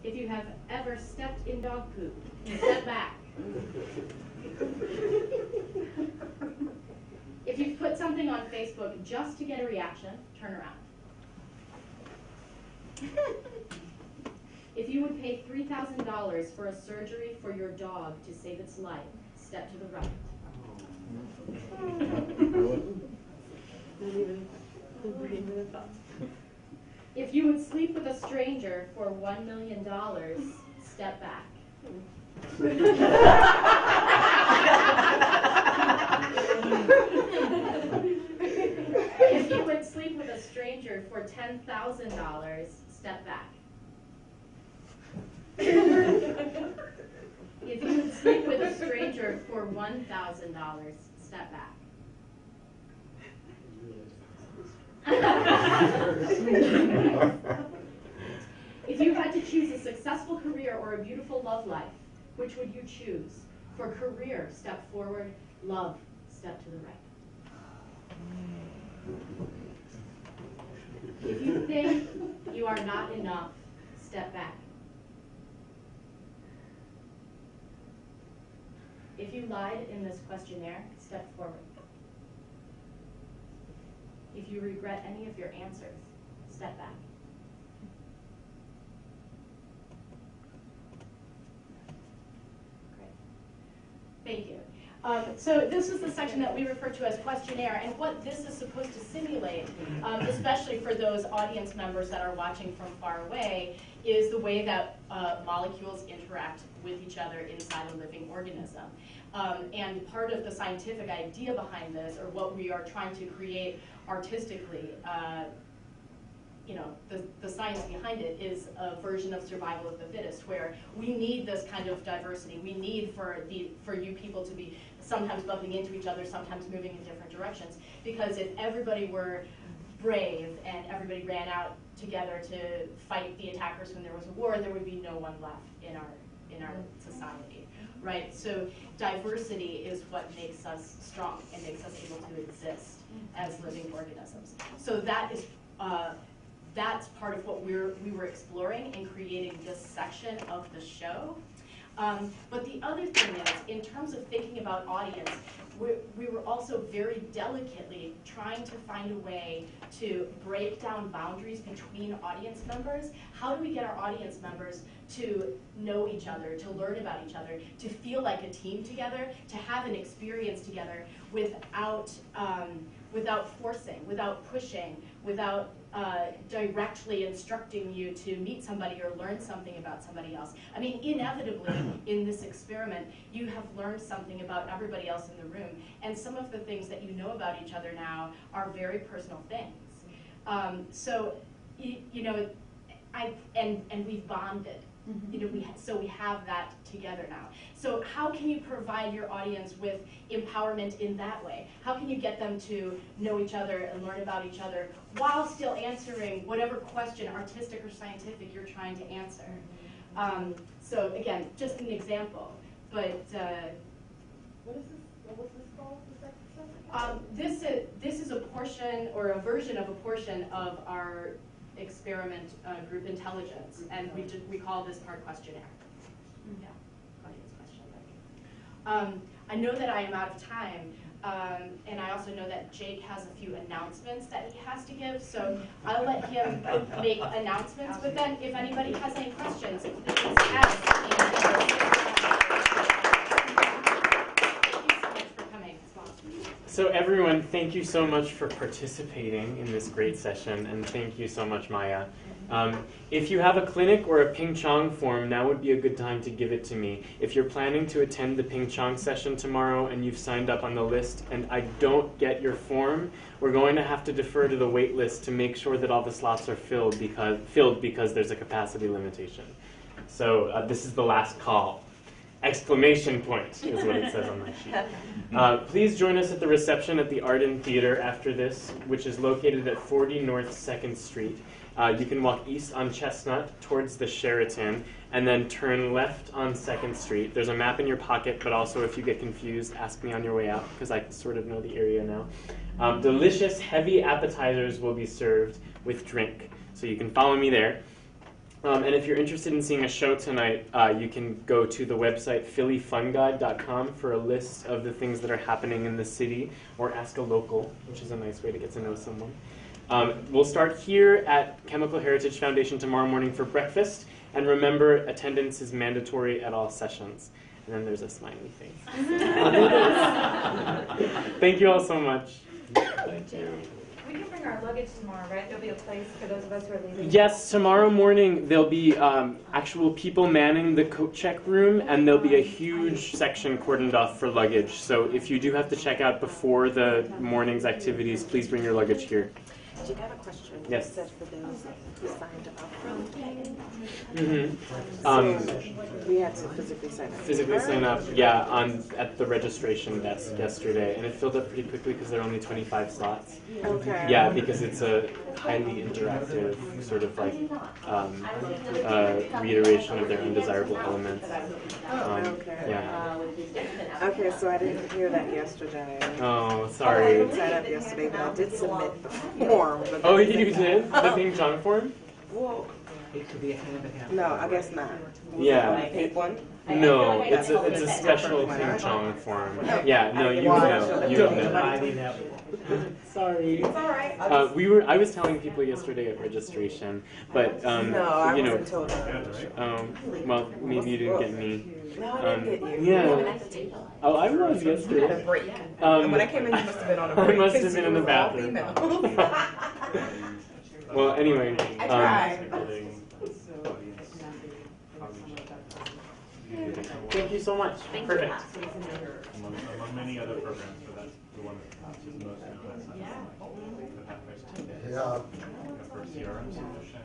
If you have ever stepped in dog poop, step back. If you've put something on Facebook just to get a reaction, turn around. If you would pay $3,000 for a surgery for your dog to save its life, step to the right. If you would sleep with a stranger for $1 million, step back. If you would sleep with a stranger for $10,000, step back. If you would sleep with a stranger for $1,000, step back. If you had to choose a successful career or a beautiful love life, which would you choose? For career, step forward. Love, step to the right. If you think you are not enough, step back. If you lied in this questionnaire, step forward. If you regret any of your answers, step back. Great. Thank you. So this is the section that we refer to as questionnaire, and what this is supposed to simulate, especially for those audience members that are watching from far away, is the way that molecules interact with each other inside a living organism. And part of the scientific idea behind this, or what we are trying to create artistically, the science behind it is a version of survival of the fittest, where we need this kind of diversity. We need for you people to be sometimes bumping into each other, sometimes moving in different directions. Because if everybody were brave and everybody ran out together to fight the attackers when there was a war, there would be no one left in our society, right? So diversity is what makes us strong and makes us able to exist as living organisms. So that is that's part of what we were exploring in creating this section of the show. But the other thing is, in terms of thinking about audience, we were also very delicately trying to find a way to break down boundaries between audience members. How do we get our audience members to know each other, to learn about each other, to feel like a team together, to have an experience together without forcing, without pushing, without directly instructing you to meet somebody or learn something about somebody else. I mean, inevitably, in this experiment, you have learned something about everybody else in the room, and some of the things that you know about each other now are very personal things. And we've bonded. So we have that together now. So how can you provide your audience with empowerment in that way? How can you get them to know each other and learn about each other while still answering whatever question, artistic or scientific, you're trying to answer? So again, just an example. But what is this? What's this called? This is a portion or a version of a portion of our experiment group intelligence, and we call this part questionnaire. Yeah, audience questionnaire. I know that I am out of time, and I also know that Jake has a few announcements that he has to give, so I'll let him make announcements, but then if anybody has any questions, please ask. So everyone, thank you so much for participating in this great session, and thank you so much, Maya. If you have a clinic or a Ping Chong form, now would be a good time to give it to me. If you're planning to attend the Ping Chong session tomorrow and you've signed up on the list and I don't get your form, we're going to have to defer to the wait list to make sure that all the slots are filled because there's a capacity limitation. So this is the last call. Exclamation point is what it says on my sheet. Please join us at the reception at the Arden Theater after this, which is located at 40 North 2nd Street. You can walk east on Chestnut towards the Sheraton, and then turn left on 2nd Street. There's a map in your pocket, but also if you get confused, ask me on your way out, because I sort of know the area now. Delicious, heavy appetizers will be served with drink, so you can follow me there. And if you're interested in seeing a show tonight, you can go to the website phillyfunguide.com for a list of the things that are happening in the city, or ask a local, which is a nice way to get to know someone. We'll start here at Chemical Heritage Foundation tomorrow morning for breakfast. And remember, attendance is mandatory at all sessions. And then there's a smiley face. Thank you all so much. We can bring our luggage tomorrow, right? There'll be a place for those of us who are leaving. Yes, tomorrow morning there'll be actual people manning the coat check room, and there'll be a huge section cordoned off for luggage. So if you do have to check out before the morning's activities, please bring your luggage here. Do you have a question? Yes. You said for those who signed up. Mm-hmm. We had to physically sign up. Physically sign up, yeah, at the registration desk yesterday, and it filled up pretty quickly because there are only 25 slots. Okay. Yeah, because it's a highly interactive sort of like reiteration of their undesirable elements. Okay. Yeah. Okay, so I didn't hear that yesterday. Oh, I sorry. didn't sign up yesterday, but I did submit the form. But Oh, you did? The Ping Chong form? Well, It could be a hand in hand. no, I guess not. Yeah. The pink one? No, it's a special Ping Chong form. Yeah, no, you know. You know. Sorry. It's all right. I was telling people yesterday at registration, but No, I you know, wasn't told that. well, maybe you didn't get me. No, I didn't get you. Yeah. Oh, I was yesterday. Break. And when I came in, you must have been on a break. I must have been in the bathroom. Well, anyway. I tried. Thank you so much. Perfect. Among many other programs, but that's the one that is most interesting. The Pathways to Yeah. for CRM solution.